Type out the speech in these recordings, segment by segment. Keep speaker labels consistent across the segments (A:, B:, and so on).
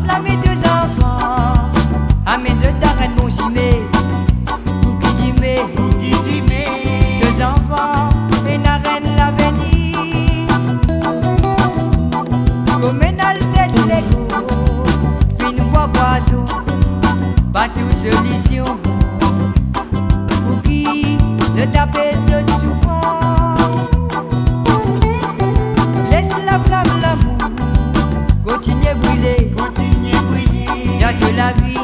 A: à mes deux enfants, à mes deux darènes bon j'y pour qui dit deux enfants et n'a reine l'avenir. Comme dans le set Lego, fin bois boisson, pas tout solution. Pour qui de taper ce souffrant, laisse la flamme l'amour, continue brûler. Y'a de la vie,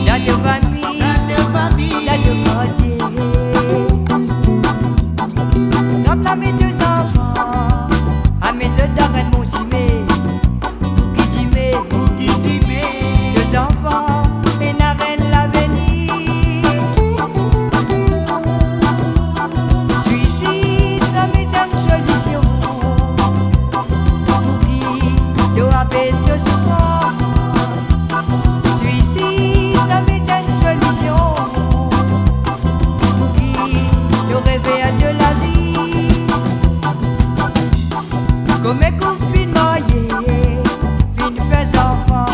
A: y'a de famille, y'a de quartier. Comme à mes deux enfants, à mes deux darènes mon chimé, pour qui dit deux enfants et n'a reine l'avenir. Suicide, ça m'est une solution, pour qui doit apaiser de souffrance. Suicide, ça m'est une solution, pour qui le réveil de la vie. Comme un confinement, fin fait enfant,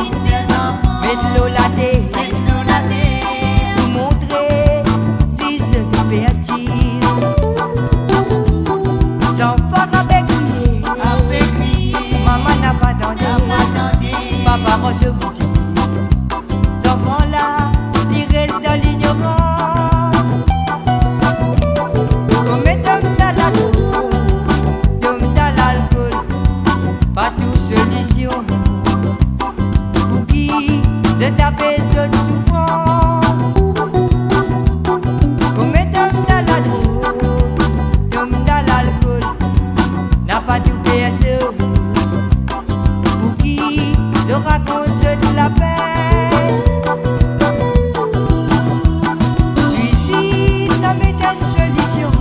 A: mais de l'eau la terre, pour montrer si c'est de péatif. Enfants avec lui, maman n'a pas attendu, papa reçu bouti. Enfants là, ils restent dans l'ignorance. Comme un homme dans la drogue, homme dans l'alcool, pas tout solution. Pour qui de taper ce souffrant. Comme un homme dans la drogue, homme dans l'alcool, n'a pas tout PSE. Pour qui de raconte de la peine. Suicide, ça m'est une solution,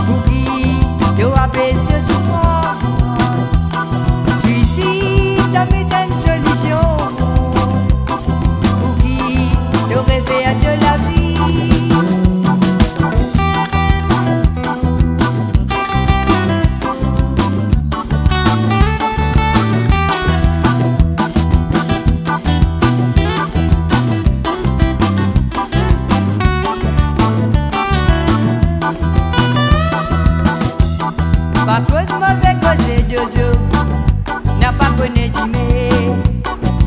A: pour qui doit apaiser de souffrance. Suicide, ça m'est une solution, pour qui le réveil de la vie. Pas peu de mauvais causes deux hommes, n'a pas connu d'aimer.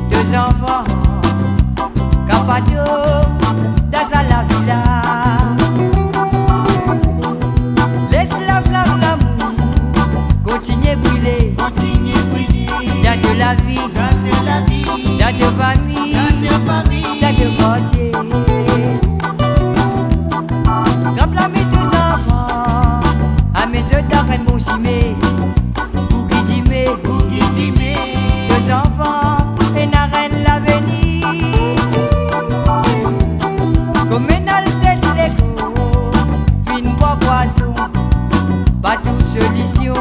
A: Deux enfants, capadio, dans la villa. Laisse la flamme l'amour, continue brûler. Y'a de la vie, y'a de famille, y'a de quartier. Comme à mes deux enfants, à mes deux darènes bon chimé, pour qui dit deux enfants et n'a reine l'avenir. Comme dans le set Lego, fin bois boisson, pas tout solution.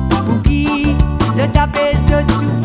A: Pour qui se taper ce souffle.